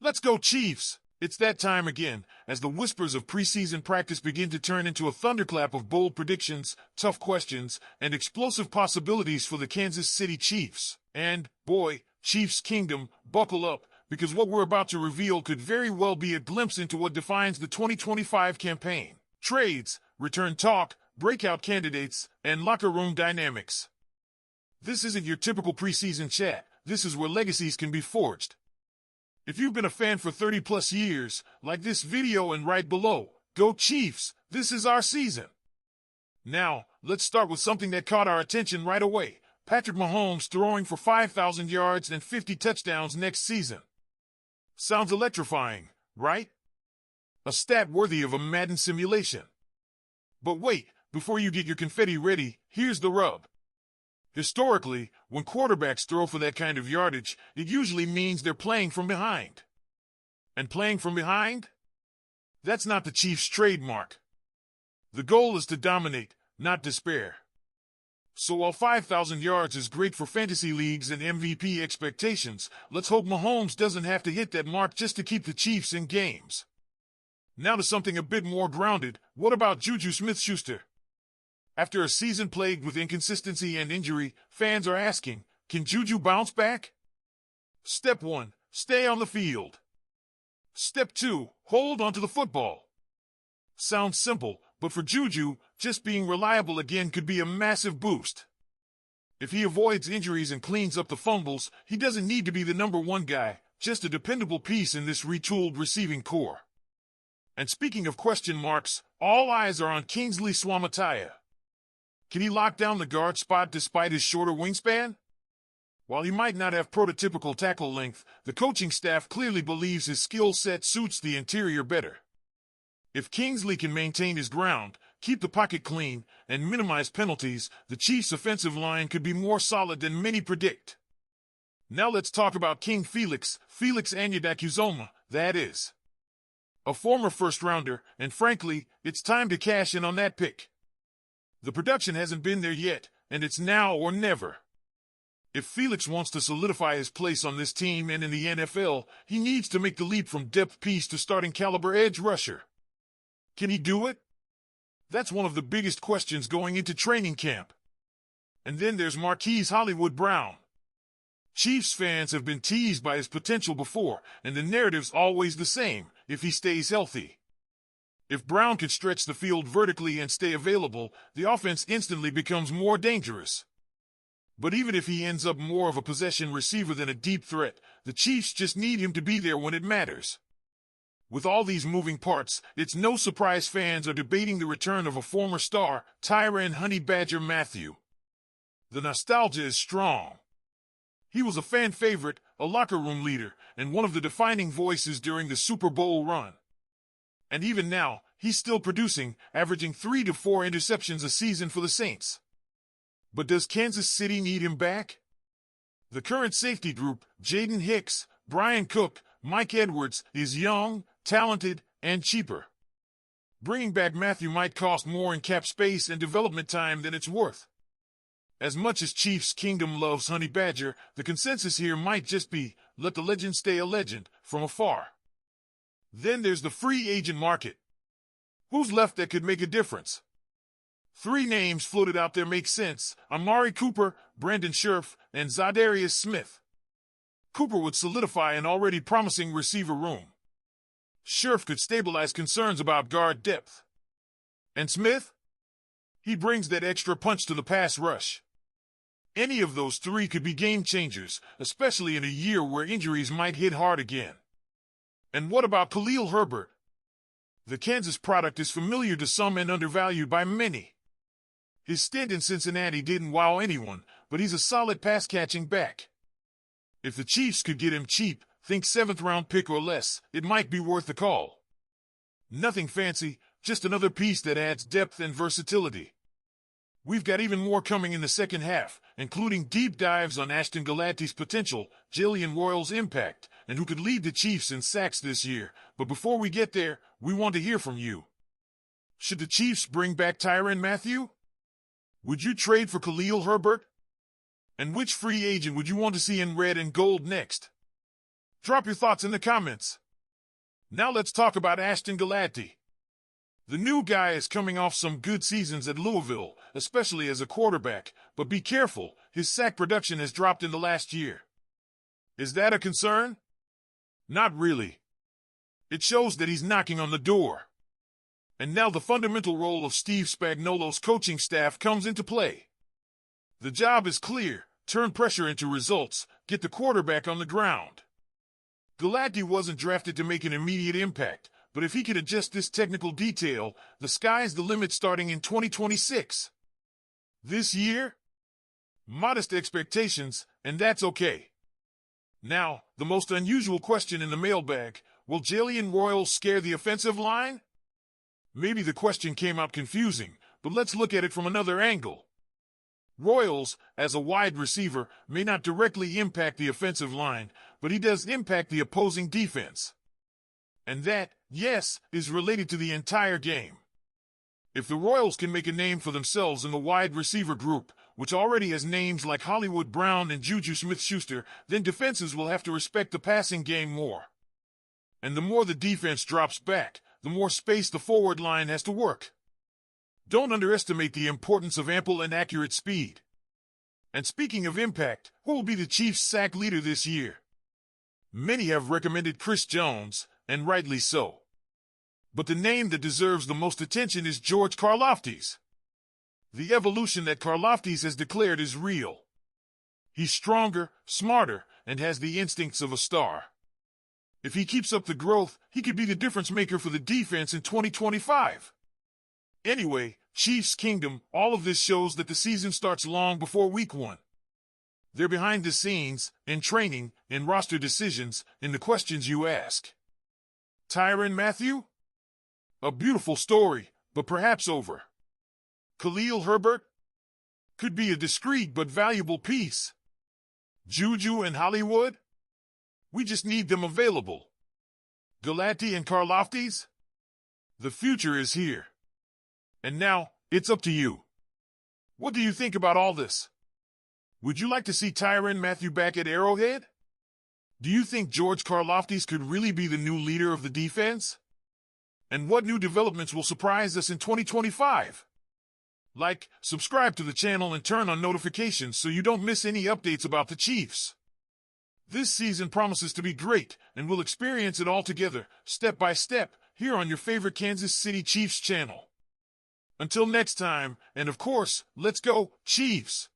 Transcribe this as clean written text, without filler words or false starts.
Let's go Chiefs! It's that time again, as the whispers of preseason practice begin to turn into a thunderclap of bold predictions, tough questions, and explosive possibilities for the Kansas City Chiefs. And, boy, Chiefs Kingdom, buckle up, because what we're about to reveal could very well be a glimpse into what defines the 2025 campaign. Trades, return talk, breakout candidates, and locker room dynamics. This isn't your typical preseason chat. This is where legacies can be forged. If you've been a fan for 30 plus years, like this video and right below, go Chiefs, this is our season. Now, let's start with something that caught our attention right away. Patrick Mahomes throwing for 5,000 yards and 50 touchdowns next season. Sounds electrifying, right? A stat worthy of a Madden simulation. But wait, before you get your confetti ready, here's the rub. Historically, when quarterbacks throw for that kind of yardage, it usually means they're playing from behind. And playing from behind? That's not the Chiefs' trademark. The goal is to dominate, not despair. So while 5,000 yards is great for fantasy leagues and MVP expectations, let's hope Mahomes doesn't have to hit that mark just to keep the Chiefs in games. Now to something a bit more grounded. What about Juju Smith-Schuster? After a season plagued with inconsistency and injury, fans are asking, can Juju bounce back? Step 1, stay on the field. Step 2, hold onto the football. Sounds simple, but for Juju, just being reliable again could be a massive boost. If he avoids injuries and cleans up the fumbles, he doesn't need to be the number one guy, just a dependable piece in this retooled receiving core. And speaking of question marks, all eyes are on Kingsley Suamataia. Can he lock down the guard spot despite his shorter wingspan? While he might not have prototypical tackle length, the coaching staff clearly believes his skill set suits the interior better. If Kingsley can maintain his ground, keep the pocket clean, and minimize penalties, the Chiefs' offensive line could be more solid than many predict. Now let's talk about King Felix Anudike-Uzomah, that is. A former first-rounder, and frankly, it's time to cash in on that pick. The production hasn't been there yet, and it's now or never. If Felix wants to solidify his place on this team and in the NFL, he needs to make the leap from depth piece to starting caliber edge rusher. Can he do it? That's one of the biggest questions going into training camp. And then there's Marquise Hollywood Brown. Chiefs fans have been teased by his potential before, and the narrative's always the same, if he stays healthy. If Brown can stretch the field vertically and stay available, the offense instantly becomes more dangerous. But even if he ends up more of a possession receiver than a deep threat, the Chiefs just need him to be there when it matters. With all these moving parts, it's no surprise fans are debating the return of a former star, Tyrann Mathieu. The nostalgia is strong. He was a fan favorite, a locker room leader, and one of the defining voices during the Super Bowl run. And even now, he's still producing, averaging 3 to 4 interceptions a season for the Saints. But does Kansas City need him back? The current safety group, Jaden Hicks, Brian Cook, Mike Edwards, is young, talented, and cheaper. Bringing back Mathieu might cost more in cap space and development time than it's worth. As much as Chiefs Kingdom loves Honey Badger, the consensus here might just be, let the legend stay a legend, from afar. Then there's the free agent market. Who's left that could make a difference? 3 names floated out there make sense: Amari Cooper, Brandon Scherff, and Zadarius Smith. Cooper would solidify an already promising receiver room. Scherff could stabilize concerns about guard depth. And Smith? He brings that extra punch to the pass rush. Any of those 3 could be game changers, especially in a year where injuries might hit hard again. And what about Khalil Herbert? The Kansas product is familiar to some and undervalued by many. His stint in Cincinnati didn't wow anyone, but he's a solid pass-catching back. If the Chiefs could get him cheap, think 7th-round pick or less, it might be worth the call. Nothing fancy, just another piece that adds depth and versatility. We've got even more coming in the second half, including deep dives on Ashton Gallatti's potential, Jalen Royal's impact, and who could lead the Chiefs in sacks this year. But before we get there, we want to hear from you. Should the Chiefs bring back Tyrann Mathieu? Would you trade for Khalil Herbert? And which free agent would you want to see in red and gold next? Drop your thoughts in the comments. Now let's talk about Ashton Galati. The new guy is coming off some good seasons at Louisville, especially as a quarterback, but be careful, his sack production has dropped in the last year. Is that a concern? Not really. It shows that he's knocking on the door. And now the fundamental role of Steve Spagnuolo's coaching staff comes into play. The job is clear: turn pressure into results, get the quarterback on the ground. Galati wasn't drafted to make an immediate impact, but if he could adjust this technical detail, the sky's the limit starting in 2026. This year? Modest expectations, and that's okay. Now, the most unusual question in the mailbag: will Jalen Royals scare the offensive line? Maybe the question came out confusing, but let's look at it from another angle. Royals, as a wide receiver, may not directly impact the offensive line, but he does impact the opposing defense. And that, yes, is related to the entire game. If the Royals can make a name for themselves in the wide receiver group, which already has names like Hollywood Brown and Juju Smith-Schuster, then defenses will have to respect the passing game more. And the more the defense drops back, the more space the forward line has to work. Don't underestimate the importance of ample and accurate speed. And speaking of impact, who will be the Chiefs' sack leader this year? Many have recommended Chris Jones, and rightly so. But the name that deserves the most attention is George Karlaftis. The evolution that Karlaftis has declared is real. He's stronger, smarter, and has the instincts of a star. If he keeps up the growth, he could be the difference maker for the defense in 2025. Anyway, Chiefs Kingdom, all of this shows that the season starts long before week 1. They're behind the scenes, in training, in roster decisions, in the questions you ask. Tyrann Mathieu? A beautiful story, but perhaps over. Khalil Herbert? Could be a discreet but valuable piece. Juju and Hollywood? We just need them available. Galati and Karlaftis? The future is here. And now, it's up to you. What do you think about all this? Would you like to see Tyrann Mathieu back at Arrowhead? Do you think George Karlaftis could really be the new leader of the defense? And what new developments will surprise us in 2025? Like, subscribe to the channel and turn on notifications so you don't miss any updates about the Chiefs. This season promises to be great, and we'll experience it all together, step by step, here on your favorite Kansas City Chiefs channel. Until next time, and of course, let's go, Chiefs!